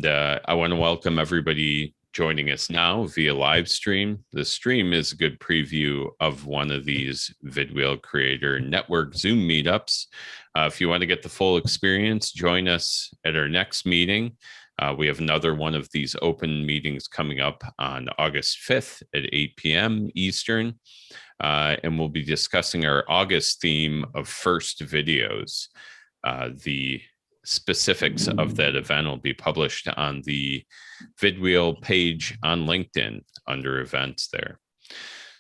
And I want to welcome everybody joining us now via live stream. The stream is a good preview of one of these vidwheel creator network Zoom meetups. If you want to get the full experience, join us at our next meeting. We have another one of these open meetings coming up on August 5th at 8 p.m. Eastern. And we'll be discussing our August theme of first videos. The specifics of that event will be published on the vidwheel page on LinkedIn under events there.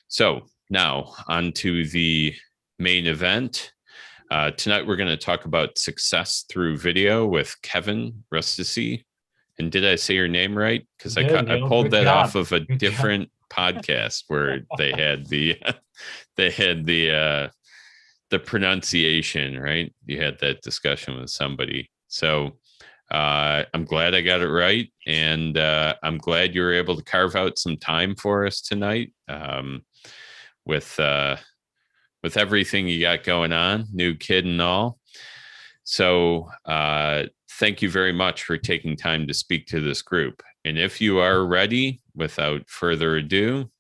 So now on to the main event. Tonight, we're going to talk about success through video with Kevyn Rustici. And did I say your name right? Because I pulled that off of a different podcast where they had the pronunciation, right? You had that discussion with somebody. So I'm glad I got it right. And I'm glad you were able to carve out some time for us tonight with everything you got going on, new kid and all. So thank you very much for taking time to speak to this group. And if you are ready, without further ado,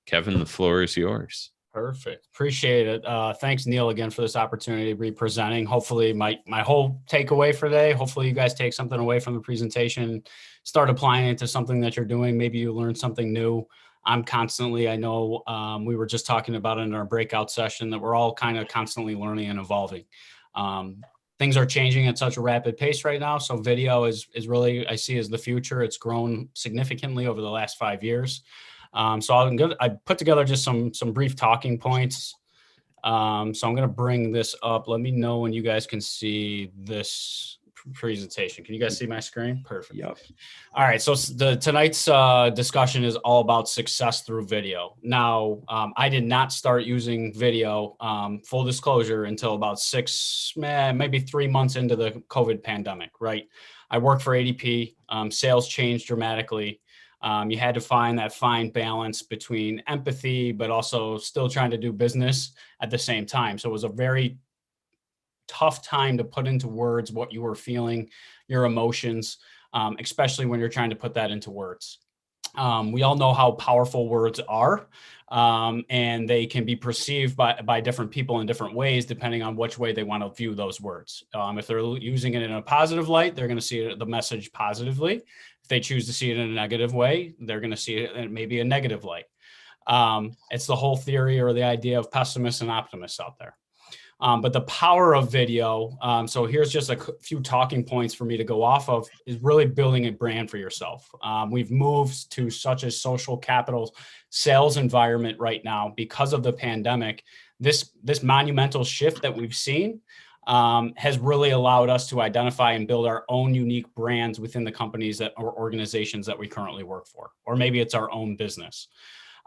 Kevyn, the floor is yours. Perfect. Appreciate it. Thanks, Neil, again for this opportunity to be presenting. Hopefully my whole takeaway for today, hopefully you guys take something away from the presentation, start applying it to something that you're doing. Maybe you learn something new. I'm constantly, I know we were just talking about it in our breakout session that we're all kind of constantly learning and evolving. Things are changing at such a rapid pace right now. So video is really, I see as the future. It's grown significantly over the last 5 years. So I put together just some brief talking points. So I'm going to bring this up. Let me know when you guys can see this presentation. Can you guys see my screen? Perfect. Yep. All right. So tonight's discussion is all about success through video. Now, I did not start using video, full disclosure, until about maybe 3 months into the COVID pandemic, right? I worked for ADP. Sales changed dramatically. You had to find that fine balance between empathy, but also still trying to do business at the same time. So it was a very tough time to put into words what you were feeling, your emotions, especially when you're trying to put that into words. We all know how powerful words are, and they can be perceived by different people in different ways, depending on which way they want to view those words. If they're using it in a positive light, they're going to see the message positively. If they choose to see it in a negative way, they're going to see it in maybe a negative light. It's the whole theory or the idea of pessimists and optimists out there. But the power of video, so here's just a few talking points for me to go off of, is really building a brand for yourself. We've moved to such a social capital sales environment right now because of the pandemic. This monumental shift that we've seen has really allowed us to identify and build our own unique brands within the companies or organizations that we currently work for, or maybe it's our own business.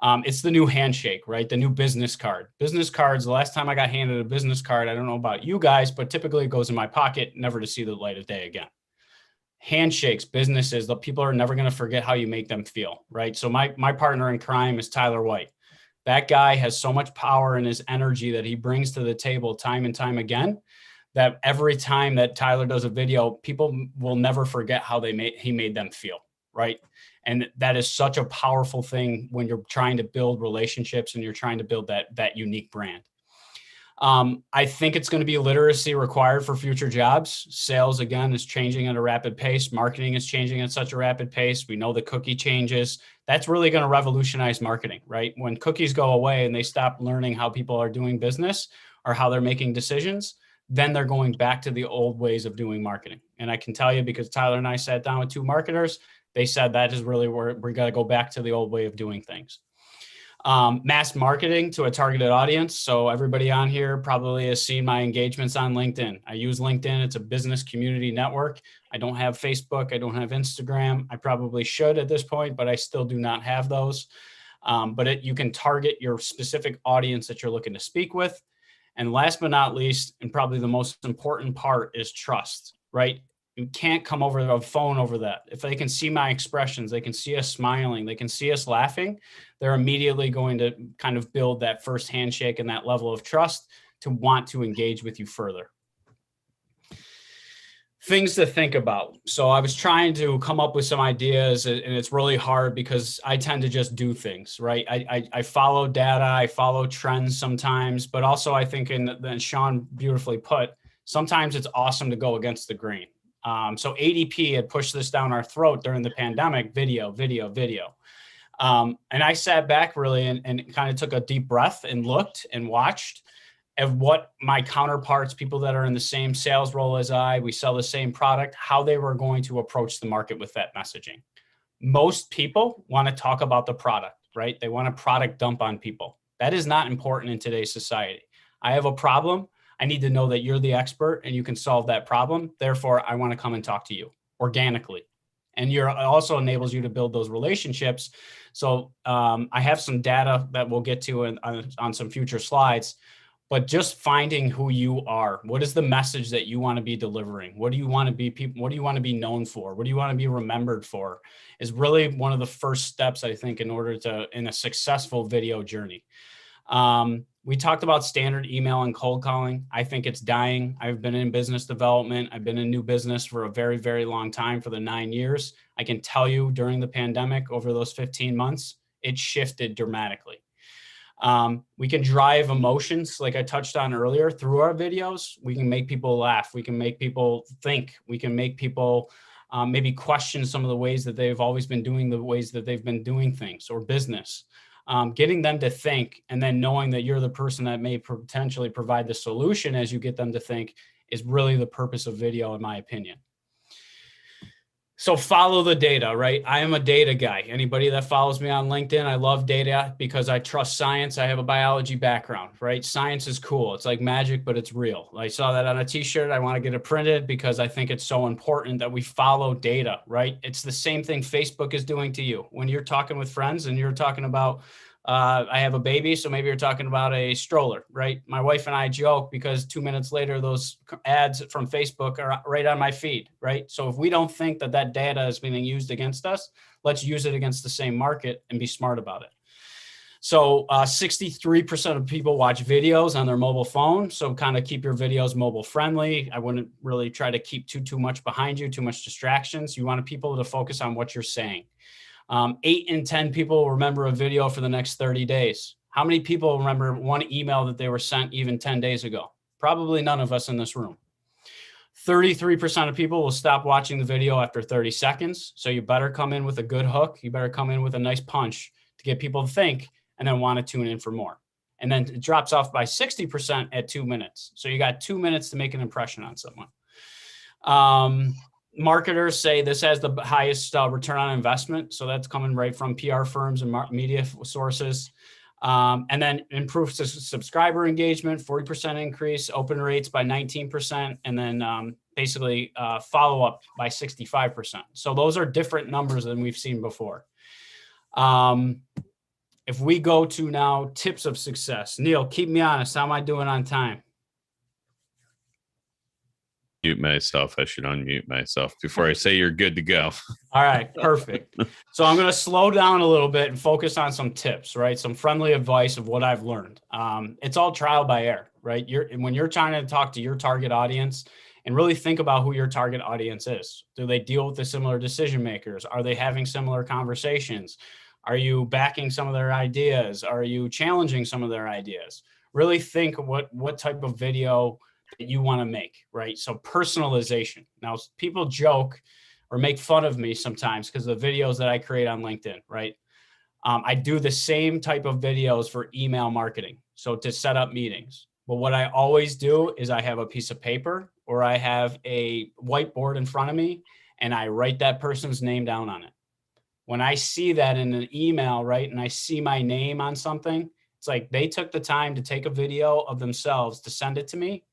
It's the new handshake, right? The new business card. Business cards, the last time I got handed a business card, I don't know about you guys, but typically it goes in my pocket, never to see the light of day again. Handshakes, businesses, the people are never going to forget how you make them feel, right? So my partner in crime is Tyler White. That guy has so much power in his energy that he brings to the table time and time again, that every time that Tyler does a video, people will never forget how he made them feel, right? And that is such a powerful thing when you're trying to build relationships and you're trying to build that unique brand. I think it's going to be literacy required for future jobs. Sales, again, is changing at a rapid pace. Marketing is changing at such a rapid pace. We know the cookie changes. That's really going to revolutionize marketing, right? When cookies go away and they stop learning how people are doing business or how they're making decisions, then they're going back to the old ways of doing marketing. And I can tell you, because Tyler and I sat down with 2 marketers, they said that is really where we got to go back to the old way of doing things. Mass marketing to a targeted audience. So everybody on here probably has seen my engagements on LinkedIn. I use LinkedIn. It's a business community network. I don't have Facebook. I don't have Instagram. I probably should at this point, but I still do not have those. But you can target your specific audience that you're looking to speak with. And last but not least, and probably the most important part, is trust, right? You can't come over the phone over that. If they can see my expressions, they can see us smiling, they can see us laughing, they're immediately going to kind of build that first handshake and that level of trust to want to engage with you further. Things to think about. So I was trying to come up with some ideas, and it's really hard because I tend to just do things, right? I follow data, I follow trends sometimes, but also I think, and Sean beautifully put, sometimes it's awesome to go against the grain. So ADP had pushed this down our throat during the pandemic: video, video, video. And I sat back really and kind of took a deep breath and looked and watched of what my counterparts, people that are in the same sales role as we sell the same product, how they were going to approach the market with that messaging. Most people want to talk about the product, right? They want a product dump on people. That is not important in today's society. I have a problem. I need to know that you're the expert and you can solve that problem. Therefore, I want to come and talk to you organically. And it also enables you to build those relationships. So I have some data that we'll get to on some future slides. But just finding who you are. What is the message that you want to be delivering? What do you want to be what do you want to be known for? What do you want to be remembered for? Is really one of the first steps, I think, in a successful video journey. We talked about standard email and cold calling. I think it's dying. I've been in business development. I've been in new business for a very, very long time, for the 9 years. I can tell you during the pandemic, over those 15 months, it shifted dramatically. We can drive emotions, like I touched on earlier, through our videos. We can make people laugh. We can make people think. We can make people maybe question some of the ways that they've always been doing the ways that they've been doing things or business. Getting them to think, and then knowing that you're the person that may potentially provide the solution as you get them to think, is really the purpose of video, in my opinion. So follow the data, right? I am a data guy. Anybody that follows me on LinkedIn, I love data because I trust science. I have a biology background, right? Science is cool. It's like magic, but it's real. I saw that on a t-shirt. I want to get it printed because I think it's so important that we follow data, right? It's the same thing Facebook is doing to you. When you're talking with friends and you're talking about, I have a baby, so maybe you're talking about a stroller, right? My wife and I joke because 2 minutes later, those ads from Facebook are right on my feed, right? So if we don't think that that data is being used against us, let's use it against the same market and be smart about it. So 63% of people watch videos on their mobile phone. So kind of keep your videos mobile friendly. I wouldn't really try to keep too much behind you, too much distractions. You want people to focus on what you're saying. 8 in 10 people remember a video for the next 30 days. How many people remember one email that they were sent even 10 days ago? Probably none of us in this room. 33% of people will stop watching the video after 30 seconds. So you better come in with a good hook. You better come in with a nice punch to get people to think and then want to tune in for more. And then it drops off by 60% at 2 minutes. So you got 2 minutes to make an impression on someone. Marketers say this has the highest return on investment. So that's coming right from PR firms and media sources. And then improved subscriber engagement, 40% increase, open rates by 19%, and then basically follow-up by 65%. So those are different numbers than we've seen before. If we go to now tips of success, Neil, keep me honest. How am I doing on time? Mute myself. I should unmute myself before I say you're good to go. All right, perfect. So I'm going to slow down a little bit and focus on some tips, right? Some friendly advice of what I've learned. It's all trial by error, right? When you're trying to talk to your target audience and really think about who your target audience is. Do they deal with the similar decision makers? Are they having similar conversations? Are you backing some of their ideas? Are you challenging some of their ideas? Really think what type of video that you want to make, right? So personalization. Now, people joke or make fun of me sometimes because of the videos that I create on LinkedIn, right? I do the same type of videos for email marketing. So to set up meetings. But what I always do is I have a piece of paper or I have a whiteboard in front of me and I write that person's name down on it. When I see that in an email, right, and I see my name on something, it's like they took the time to take a video of themselves to send it to me.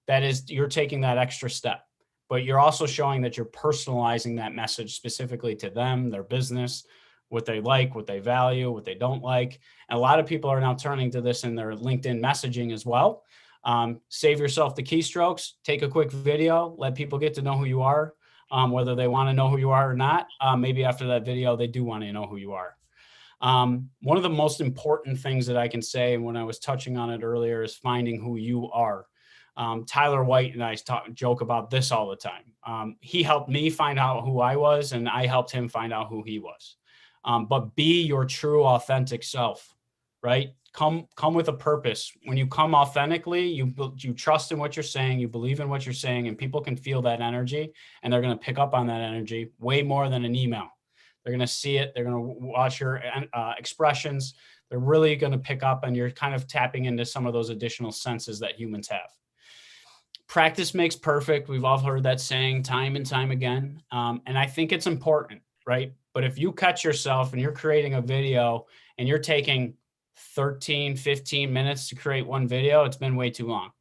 That is, you're taking that extra step, but you're also showing that you're personalizing that message specifically to them, their business, what they like, what they value, what they don't like. And a lot of people are now turning to this in their LinkedIn messaging as well. Save yourself the keystrokes, take a quick video, let people get to know who you are, whether they want to know who you are or not. Maybe after that video, they do want to know who you are. One of the most important things that I can say, and when I was touching on it earlier, is finding who you are. Tyler White and I joke about this all the time. He helped me find out who I was, and I helped him find out who he was. But be your true, authentic self, right? Come with a purpose. When you come authentically, you trust in what you're saying, you believe in what you're saying, and people can feel that energy, and they're going to pick up on that energy way more than an email. They're going to see it. They're going to watch your expressions. They're really going to pick up, and you're kind of tapping into some of those additional senses that humans have. Practice makes perfect. We've all heard that saying time and time again. And I think it's important, right? But if you catch yourself and you're creating a video and you're taking 13, 15 minutes to create one video, it's been way too long.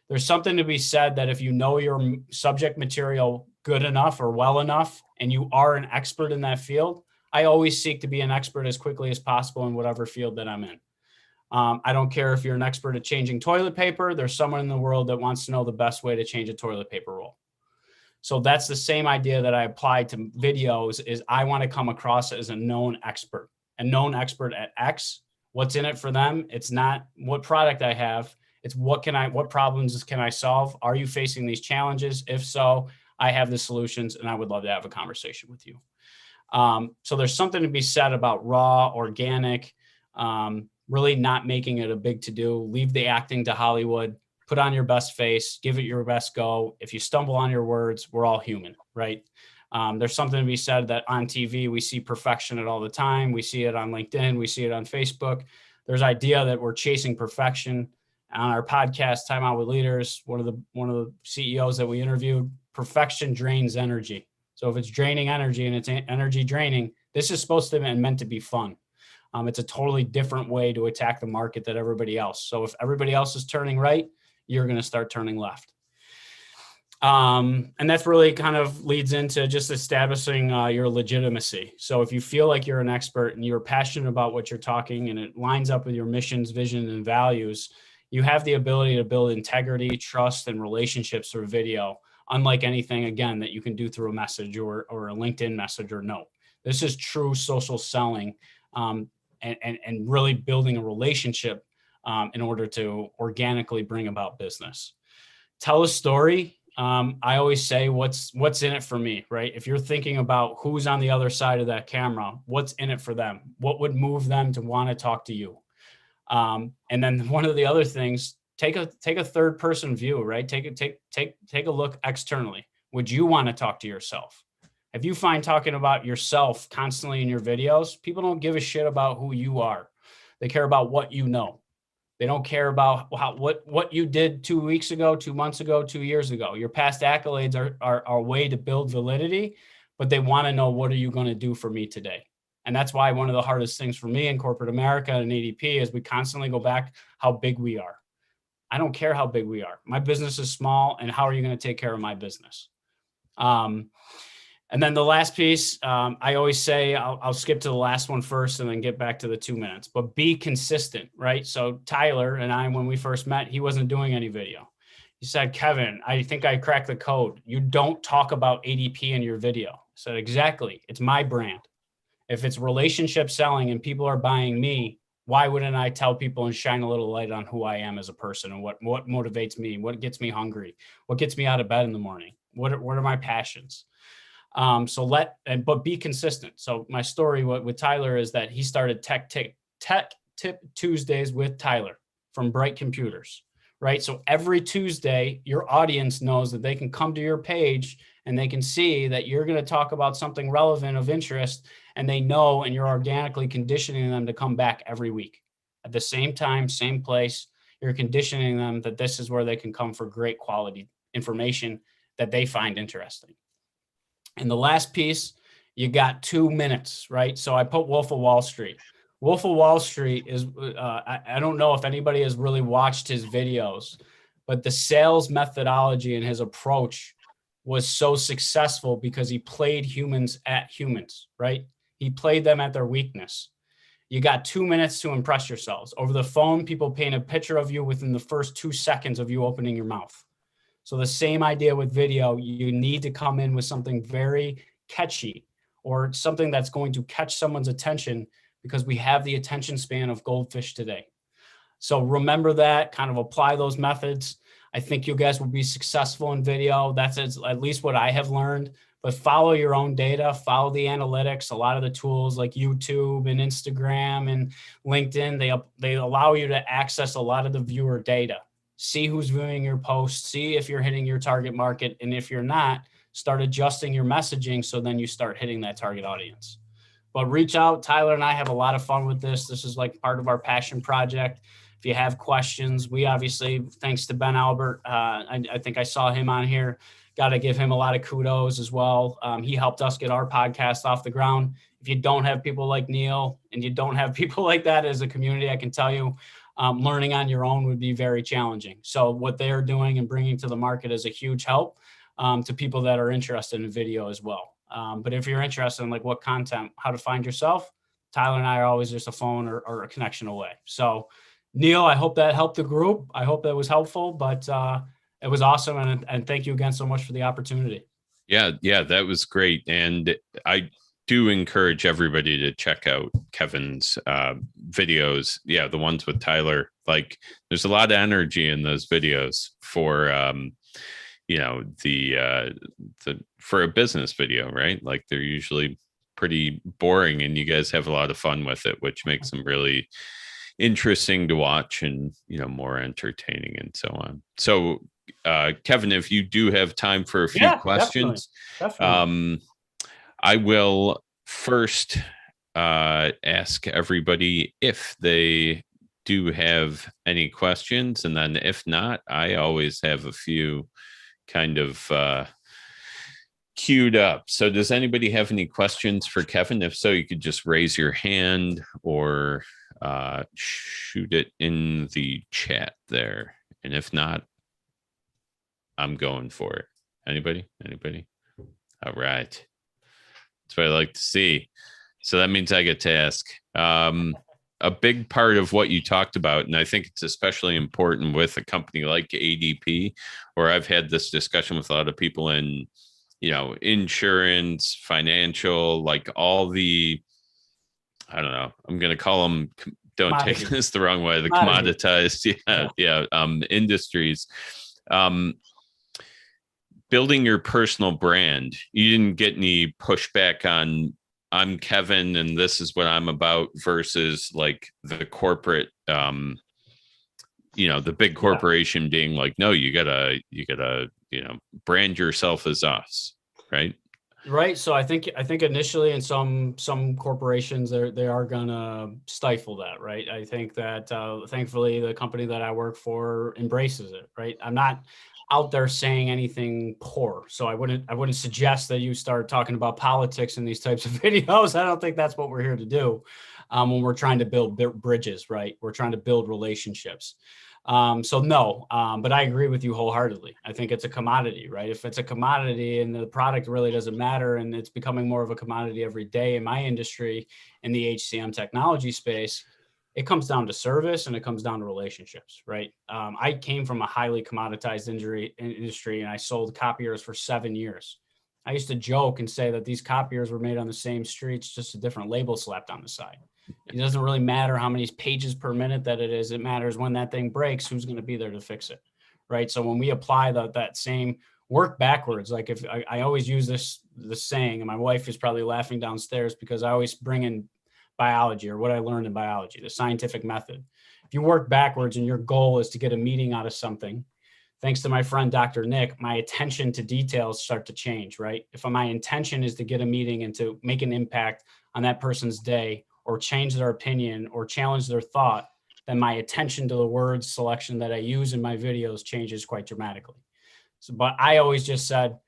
There's something to be said that if you know your subject material good enough or well enough, and you are an expert in that field, I always seek to be an expert as quickly as possible in whatever field that I'm in. I don't care if you're an expert at changing toilet paper. There's someone in the world that wants to know the best way to change a toilet paper roll. So that's the same idea that I applied to videos. Is I want to come across as a known expert at X. What's in it for them? It's not what product I have. It's what problems can I solve? Are you facing these challenges? If so, I have the solutions, and I would love to have a conversation with you. So there's something to be said about raw, organic, really not making it a big to-do. Leave the acting to Hollywood. Put on your best face. Give it your best go. If you stumble on your words, we're all human, right? There's something to be said that on TV, we see perfection all the time. We see it on LinkedIn. We see it on Facebook. There's idea that we're chasing perfection. On our podcast, Time Out with Leaders, one of the CEOs that we interviewed, perfection drains energy. So if it's draining energy and it's energy draining, this is supposed to be and meant to be fun. It's a totally different way to attack the market than everybody else. So if everybody else is turning right, you're going to start turning left. And that's really kind of leads into just establishing your legitimacy. So if you feel like you're an expert and you're passionate about what you're talking and it lines up with your missions, vision, and values, you have the ability to build integrity, trust, and relationships through video, unlike anything, again, that you can do through a message or a LinkedIn message or note. This is true social selling and really building a relationship in order to organically bring about business. Tell a story. I always say, what's in it for me, right? If you're thinking about who's on the other side of that camera, what's in it for them? What would move them to want to talk to you? And then one of the other things, take a third person view, right? Take a look externally. Would you want to talk to yourself? If you find talking about yourself constantly in your videos, people don't give a shit about who you are. They care about what you know. They don't care about what you did 2 weeks ago, 2 months ago, 2 years ago. Your past accolades are a way to build validity, but they want to know, what are you going to do for me today? And that's why one of the hardest things for me in corporate America and ADP is we constantly go back how big we are. I don't care how big we are. My business is small, and how are you going to take care of my business? And then the last piece, I always say, I'll skip to the last one first and then get back to the 2 minutes, but be consistent, right? So Tyler and I, when we first met, he wasn't doing any video. He said, Kevin, I think I cracked the code. You don't talk about ADP in your video. I said, exactly. It's my brand. If it's relationship selling and people are buying me, why wouldn't I tell people and shine a little light on who I am as a person and what motivates me, what gets me hungry, what gets me out of bed in the morning, what are my passions? But be consistent. So my story with Tyler is that he started Tech Tip Tuesdays with Tyler from Bright Computers, right? So every Tuesday, your audience knows that they can come to your page and they can see that you're going to talk about something relevant of interest, and they know, and you're organically conditioning them to come back every week at the same time, same place. You're conditioning them that this is where they can come for great quality information that they find interesting. And the last piece, you got 2 minutes, right? So I put Wolf of Wall Street. Wolf of Wall Street is, I don't know if anybody has really watched his videos, but the sales methodology and his approach was so successful because he played humans at humans, right? He played them at their weakness. You got 2 minutes to impress yourselves. Over the phone, people paint a picture of you within the first 2 seconds of you opening your mouth. So the same idea with video, you need to come in with something very catchy or something that's going to catch someone's attention, because we have the attention span of goldfish today. So remember that, kind of apply those methods. I think you guys will be successful in video. That's at least what I have learned. But follow your own data, follow the analytics. A lot of the tools like YouTube and Instagram and LinkedIn, they allow you to access a lot of the viewer data. See who's viewing your posts, see if you're hitting your target market. And if you're not, start adjusting your messaging so then you start hitting that target audience. But reach out. Tyler and I have a lot of fun with this. This is like part of our passion project. If you have questions, we obviously, thanks to Ben Albert, I think I saw him on here. Got to give him a lot of kudos as well. He helped us get our podcast off the ground. If you don't have people like Neil and you don't have people like that as a community, I can tell you, learning on your own would be very challenging. So what they're doing and bringing to the market is a huge help to people that are interested in video as well. But if you're interested in like what content, how to find yourself, Tyler and I are always just a phone or a connection away. So Neil, I hope that helped the group. I hope that was helpful, but it was awesome. And thank you again so much for the opportunity. Yeah, that was great. And I do encourage everybody to check out Kevyn's videos. Yeah, the ones with Tyler. Like, there's a lot of energy in those videos for the for a business video, right? Like, they're usually pretty boring, and you guys have a lot of fun with it, which makes them really interesting to watch and more entertaining and so on. So Kevyn, if you do have time for a few questions, definitely. I will first ask everybody if they do have any questions, and then if not, I always have a few kind of queued up. So does anybody have any questions for Kevyn? If so, you could just raise your hand or shoot it in the chat there. And if not, I'm going for it. Anybody? All right. That's what I like to see. So that means I get to ask. A big part of what you talked about, and I think it's especially important with a company like ADP, where I've had this discussion with a lot of people in, insurance, financial, like all the, I don't know, I'm going to call them, don't take this the wrong way, the commoditized industries. Building your personal brand, you didn't get any pushback on, I'm Kevyn and this is what I'm about, versus like the corporate, the big corporation being like, no, you gotta, brand yourself as us, right? Right. So I think initially in some corporations, they are gonna stifle that, right? I think that thankfully the company that I work for embraces it, right? I'm not out there saying anything poor, so I wouldn't suggest that you start talking about politics in these types of videos. I don't think that's what we're here to do when we're trying to build bridges, right? We're trying to build relationships. So no, but I agree with you wholeheartedly. I think it's a commodity, right? If it's a commodity and the product really doesn't matter, and it's becoming more of a commodity every day in my industry, in the HCM technology space, it comes down to service and it comes down to relationships, right? I came from a highly commoditized industry and I sold copiers for 7 years. I used to joke and say that these copiers were made on the same streets, just a different label slapped on the side. It doesn't really matter how many pages per minute that it is. It matters when that thing breaks, who's going to be there to fix it, right? So when we apply that same work backwards, like if I always use this saying, and my wife is probably laughing downstairs because I always bring in biology or what I learned in biology, the scientific method. If you work backwards and your goal is to get a meeting out of something, thanks to my friend, Dr. Nick, my attention to details start to change, right? If my intention is to get a meeting and to make an impact on that person's day or change their opinion or challenge their thought, then my attention to the word selection that I use in my videos changes quite dramatically. So, but I always just said,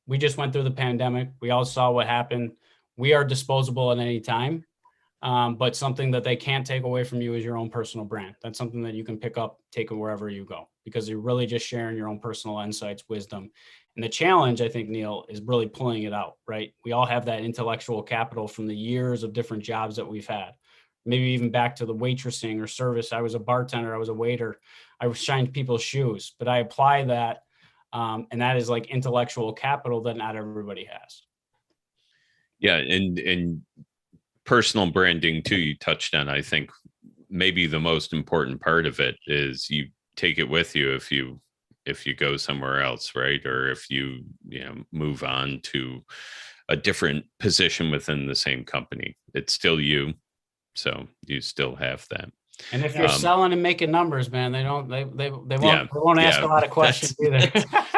we just went through the pandemic. We all saw what happened. We are disposable at any time. But something that they can't take away from you is your own personal brand. That's something that you can pick up, take it wherever you go, because you're really just sharing your own personal insights, wisdom. And the challenge, I think, Neil, is really pulling it out, right? We all have that intellectual capital from the years of different jobs that we've had. Maybe even back to the waitressing or service. I was a bartender, I was a waiter, I shined people's shoes, but I apply that. And that is like intellectual capital that not everybody has. Yeah. And personal branding too, you touched on, I think maybe the most important part of it is you take it with you if if you go somewhere else, right? Or if you move on to a different position within the same company, it's still you. So you still have that. And if you're selling and making numbers, man, they won't ask a lot of questions either.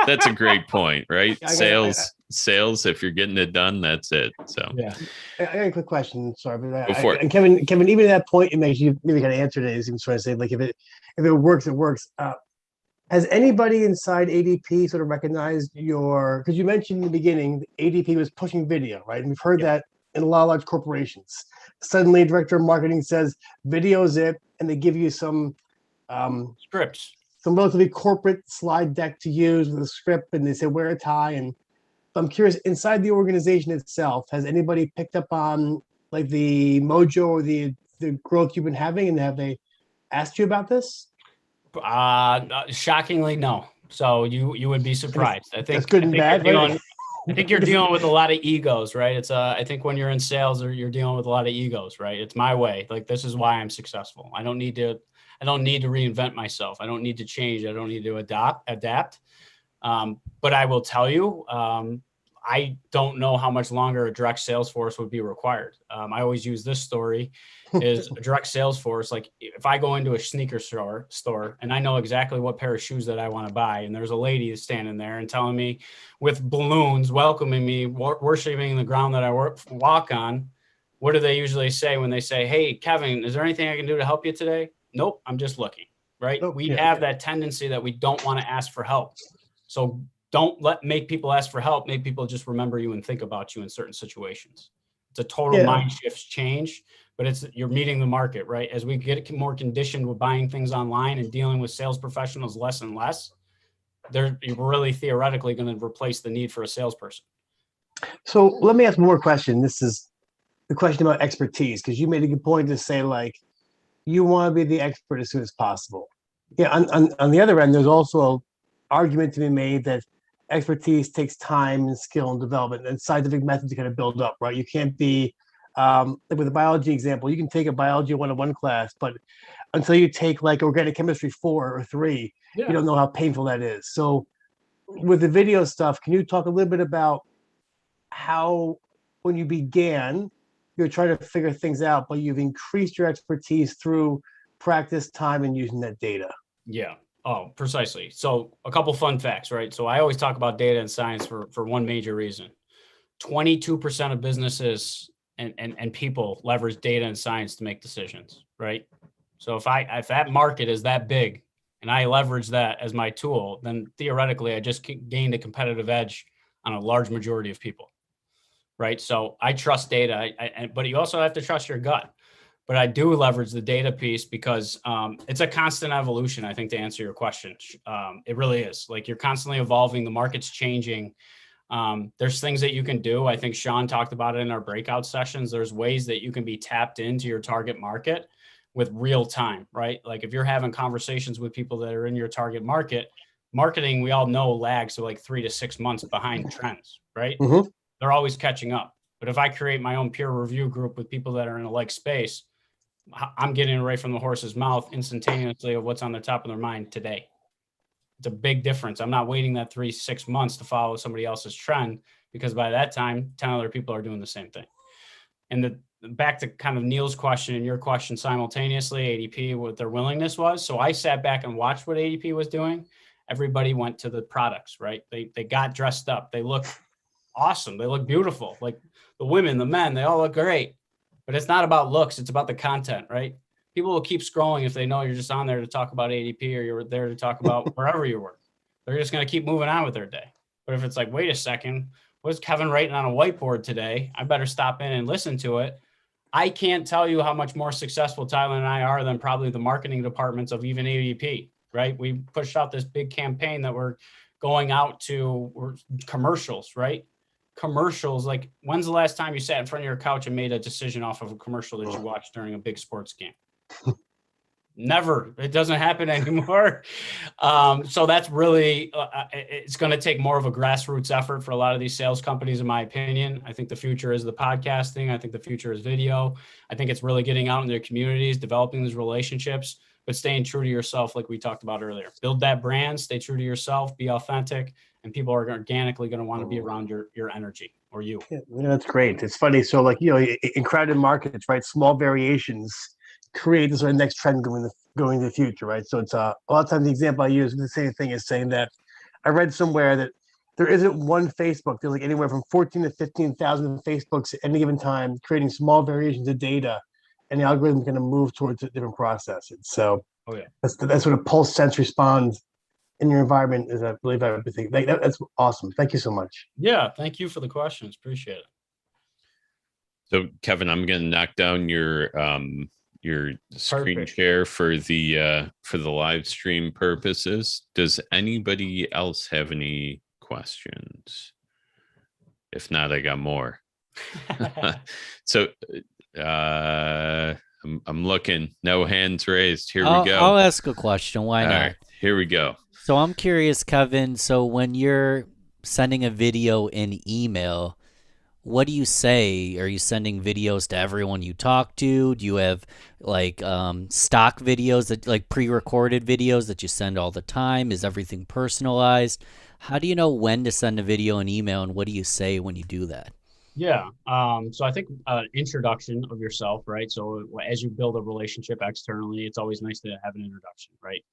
That's a great point, right? Sales, if you're getting it done, that's it. So yeah. I got a quick question. Sorry, but go for it. And Kevin, even at that point, it makes you maybe kind of answered it. Is trying to say, like, if it works, it works. Has anybody inside ADP sort of recognized because you mentioned in the beginning, ADP was pushing video, right? And we've heard that in a lot of large corporations. Suddenly, director of marketing says, video's it, and they give you some scripts, some relatively corporate slide deck to use with a script, and they say wear a tie. And I'm curious, inside the organization itself, has anybody picked up on like the mojo or the growth you've been having, and have they asked you about this? Shockingly, no. So you would be surprised. I think that's good and bad, right? I think you're dealing with a lot of egos, right? It's I think when you're in sales, or you're dealing with a lot of egos, right? It's my way. Like, this is why I'm successful. I don't need to reinvent myself. I don't need to change. I don't need to adapt. But I will tell you, I don't know how much longer a direct sales force would be required. I always use this story is a direct sales force. Like, if I go into a sneaker store and I know exactly what pair of shoes that I want to buy, and there's a lady standing there and telling me with balloons, welcoming me, worshiping the ground that I walk on, what do they usually say when they say, "Hey, Kevin, is there anything I can do to help you today?" Nope, I'm just looking, right? We have that tendency that we don't want to ask for help. So don't make people ask for help. Make people just remember you and think about you in certain situations. It's a total mind shift change, but you're meeting the market, right? As we get more conditioned with buying things online and dealing with sales professionals less and less, you're really theoretically going to replace the need for a salesperson. So let me ask one more question. This is the question about expertise, because you made a good point to say, like, you want to be the expert as soon as possible. Yeah. On the other end, there's also an argument to be made that expertise takes time and skill and development and scientific methods to kind of build up, right? You can't be, with a biology example, you can take a biology 101 class, but until you take like organic chemistry 4 or 3, you don't know how painful that is. So with the video stuff, can you talk a little bit about how, when you began, you're trying to figure things out, but you've increased your expertise through practice, time, and using that data? Yeah. Oh, precisely. So a couple fun facts, right? So I always talk about data and science for one major reason. 22% of businesses and people leverage data and science to make decisions, right? So if that market is that big and I leverage that as my tool, then theoretically I just gained a competitive edge on a large majority of people, right? So I trust data, but you also have to trust your gut. But I do leverage the data piece because it's a constant evolution, I think, to answer your question. It really is. Like, you're constantly evolving. The market's changing. There's things that you can do. I think Sean talked about it in our breakout sessions. There's ways that you can be tapped into your target market with real time, right? Like, if you're having conversations with people that are in your target market, marketing, we all know, lags to like 3 to 6 months behind trends, right? Mm-hmm. They're always catching up. But if I create my own peer review group with people that are in a like space, I'm getting it right from the horse's mouth instantaneously of what's on the top of their mind today. It's a big difference. I'm not waiting that 3-6 months to follow somebody else's trend, because by that time, 10 other people are doing the same thing. And back to kind of Neil's question and your question simultaneously, ADP, what their willingness was. So I sat back and watched what ADP was doing. Everybody went to the products, right? They got dressed up. They look awesome. They look beautiful. Like, the women, the men, they all look great. But it's not about looks. It's about the content, right? People will keep scrolling if they know you're just on there to talk about ADP, or you're there to talk about wherever you work. They're just going to keep moving on with their day. But if it's like, wait a second, what's Kevin writing on a whiteboard today? I better stop in and listen to it. I can't tell you how much more successful Tyler and I are than probably the marketing departments of even ADP, right? We pushed out this big campaign that we're going out to commercials, right? Commercials, like, when's the last time you sat in front of your couch and made a decision off of a commercial that you watched during a big sports game? Never. It doesn't happen anymore. So that's really, it's going to take more of a grassroots effort for a lot of these sales companies, in my opinion. I think the future is the podcasting. I think the future is video. I think it's really getting out in their communities, developing these relationships. but staying true to yourself, like we talked about earlier. Build that brand, stay true to yourself, be authentic, and people are organically going to want to be around your energy or you. Yeah, that's great. It's funny. So, like, in crowded markets, right? Small variations create this sort of next trend going to the future, right? So it's a lot of times the example I use is the same thing as saying that I read somewhere that there isn't one Facebook. There's like anywhere from 14 to 15,000 Facebooks at any given time, creating small variations of data, and the algorithm is going to move towards different processes. So that's sort of pulse sense respond in your environment is, I believe, everything. That's awesome. Thank you so much. Yeah, thank you for the questions. Appreciate it. So, Kevin, I'm going to knock down your screen Perfect. share for the live stream purposes. Does anybody else have any questions? If not, I got more. So, I'm looking. No hands raised. Here we go. I'll ask a question. Why not? All right, here we go. So I'm curious, Kevin. So when you're sending a video in email, what do you say? Are you sending videos to everyone you talk to? Do you have like stock videos, that like pre-recorded videos that you send all the time? Is everything personalized? How do you know when to send a video in email, and what do you say when you do that? Yeah. So I think introduction of yourself, right? So as you build a relationship externally, it's always nice to have an introduction, right?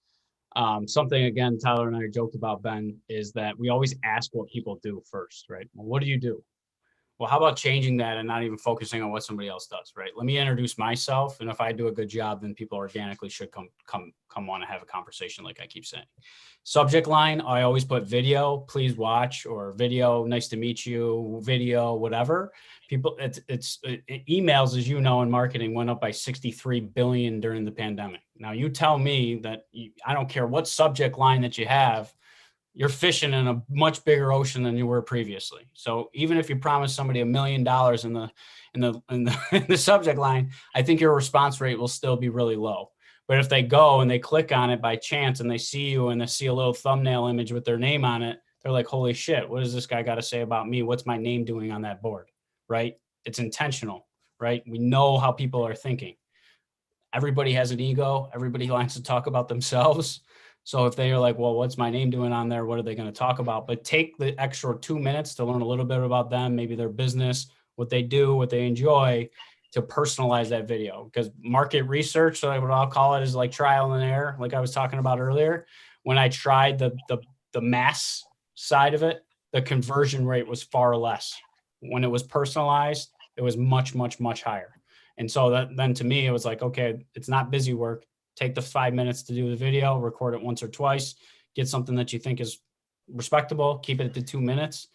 Something, again, Tyler and I joked about, Ben, is that we always ask what people do first, right? Well, what do you do? Well, how about changing that and not even focusing on what somebody else does, right? Let me introduce myself, and if I do a good job, then people organically should come want to have a conversation, like I keep saying. Subject line, I always put video, please watch, or video, nice to meet you, video, whatever. People, emails, as you know, in marketing went up by 63 billion during the pandemic. Now, you tell me that I don't care what subject line that you have, you're fishing in a much bigger ocean than you were previously. So even if you promise somebody $1 million in the subject line, I think your response rate will still be really low. But if they go and they click on it by chance and they see you and they see a little thumbnail image with their name on it, they're like, holy shit, what does this guy got to say about me? What's my name doing on that board, right? It's intentional, right? We know how people are thinking. Everybody has an ego. Everybody likes to talk about themselves. So if they are like, well, what's my name doing on there? What are they going to talk about? But take the extra 2 minutes to learn a little bit about them, maybe their business, what they do, what they enjoy, to personalize that video. Because market research, so what I'll call it, is like trial and error, like I was talking about earlier. When I tried the mass side of it, the conversion rate was far less. When it was personalized, it was much, much, much higher. And so then to me, it was like, okay, it's not busy work. Take the 5 minutes to do the video, record it once or twice, get something that you think is respectable, keep it to 2 minutes.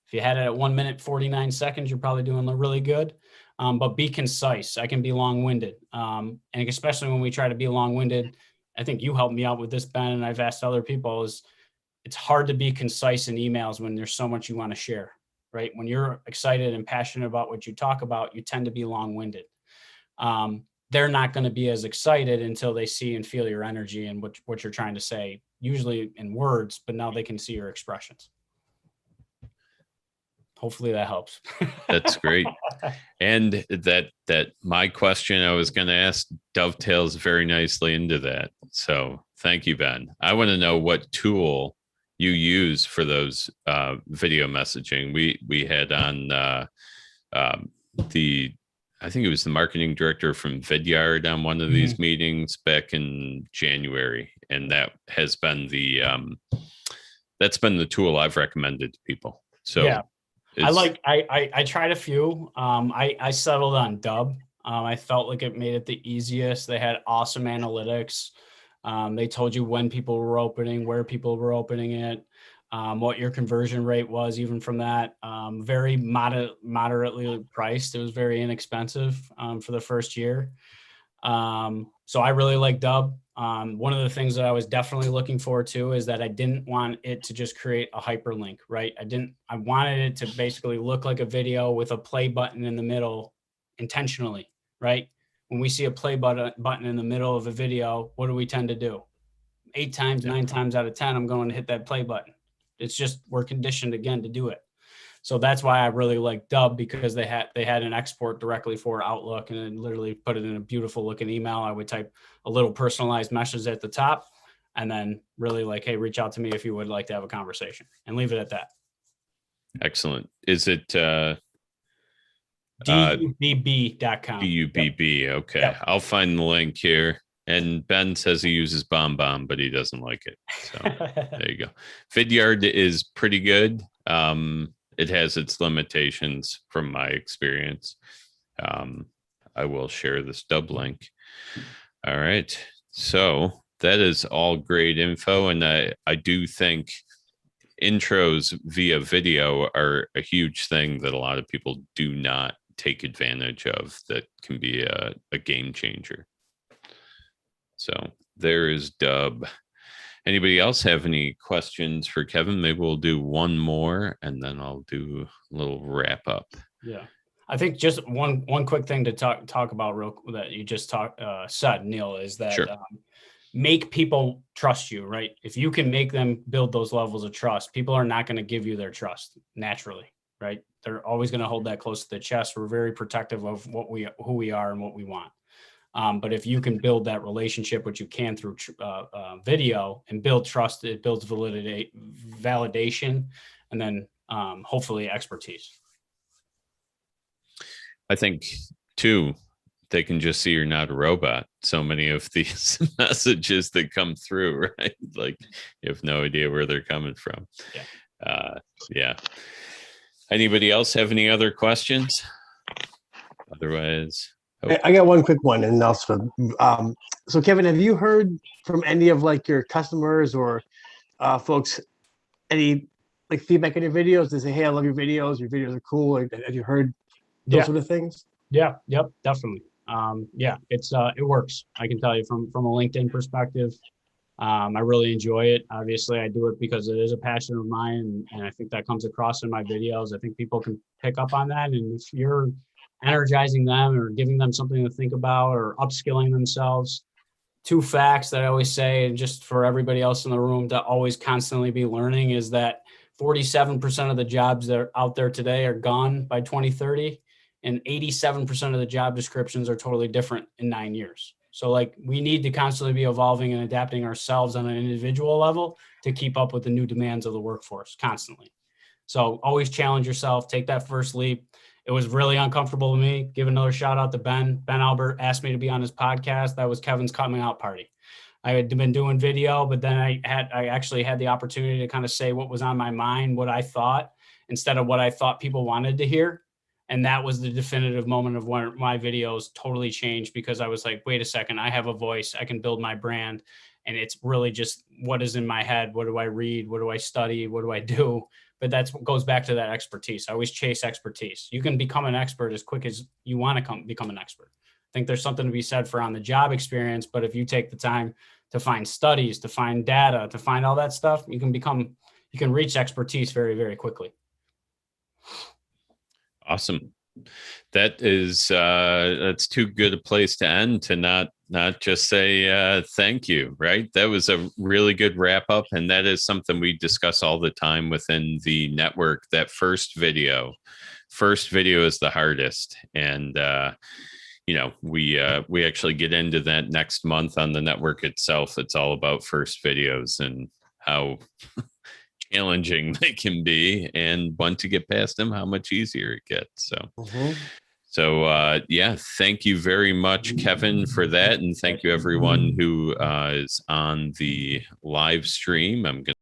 If you had it at 1 minute, 49 seconds, you're probably doing really good. But be concise. I can be long-winded. And especially when we try to be long-winded, I think you helped me out with this, Ben, and I've asked other people, is it's hard to be concise in emails when there's so much you want to share, right? When you're excited and passionate about what you talk about, you tend to be long-winded. They're not going to be as excited until they see and feel your energy and what you're trying to say, usually in words, but now they can see your expressions. Hopefully that helps. That's great. And that my question I was going to ask dovetails very nicely into that. So thank you, Ben. I want to know what tool you use for those video messaging. We had on I think it was the marketing director from Vidyard on one of these meetings back in January. And that has been that's been the tool I've recommended to people. So yeah. I tried a few. I settled on Dubb. I felt like it made it the easiest. They had awesome analytics. They told you when people were opening, where people were opening it, what your conversion rate was, even from that. Very moderately priced. It was very inexpensive for the first year. So I really like Dubb. One of the things that I was definitely looking forward to is that I didn't want it to just create a hyperlink, right? I wanted it to basically look like a video with a play button in the middle intentionally, right? When we see a play button in the middle of a video, what do we tend to do? 9 times out of 10, I'm going to hit that play button. It's just, we're conditioned again to do it. So that's why I really like Dubb, because they had an export directly for Outlook, and then literally put it in a beautiful looking email. I would type a little personalized message at the top, and then really like, hey, reach out to me if you would like to have a conversation, and leave it at that. Excellent. Is it dubb.com? DUBB? Okay. Yep. I'll find the link here. And Ben says he uses BombBomb, but he doesn't like it. So there you go. Vidyard is pretty good. It has its limitations from my experience. I will share this Dubb link. All right. So that is all great info. And I do think intros via video are a huge thing that a lot of people do not take advantage of, that can be a game changer. So there is Dubb. Anybody else have any questions for Kevin? Maybe we'll do one more and then I'll do a little wrap up. Yeah. I think just one quick thing to talk about that you just said, Neil, is that Sure. Make people trust you, right? If you can make them build those levels of trust, people are not going to give you their trust naturally, right? They're always going to hold that close to the chest. We're very protective of who we are and what we want. But if you can build that relationship, which you can through video, and build trust, it builds validation, and then hopefully expertise. I think too, they can just see you're not a robot. So many of these messages that come through, right? Like you have no idea where they're coming from. Yeah. Anybody else have any other questions? Otherwise, I got one quick one, and also, so Kevin, have you heard from any of like your customers or folks any like feedback on your videos? They say, "Hey, I love your videos. Your videos are cool." Like, have you heard those sort of things? Yeah. Yep. Definitely. It works. I can tell you from a LinkedIn perspective. I really enjoy it. Obviously, I do it because it is a passion of mine, and I think that comes across in my videos. I think people can pick up on that, and if you're energizing them or giving them something to think about or upskilling themselves. 2 facts that I always say, and just for everybody else in the room to always constantly be learning, is that 47% of the jobs that are out there today are gone by 2030, and 87% of the job descriptions are totally different in 9 years. So like we need to constantly be evolving and adapting ourselves on an individual level to keep up with the new demands of the workforce constantly. So always challenge yourself, take that first leap. It was really uncomfortable to me. Give another shout out to Ben. Ben Albert asked me to be on his podcast. That was Kevin's coming out party. I had been doing video, but then I actually had the opportunity to kind of say what was on my mind, what I thought, instead of what I thought people wanted to hear. And that was the definitive moment of when my videos totally changed, because I was like, wait a second, I have a voice. I can build my brand. And it's really just what is in my head. What do I read? What do I study? What do I do? But that's what goes back to that expertise. I always chase expertise. You can become an expert as quick as you want to become an expert. I think there's something to be said for on the job experience, but if you take the time to find studies, to find data, to find all that stuff, you can reach expertise very, very quickly. Awesome. That is that's too good a place to end, to not just say thank you, right? That was a really good wrap up, and that is something we discuss all the time within the network. That first video is the hardest, and we actually get into that next month on the network itself. It's all about first videos and how challenging they can be, and once you get past them, how much easier it gets. So thank you very much, Kevin, for that, and thank you everyone who is on the live stream. I'm going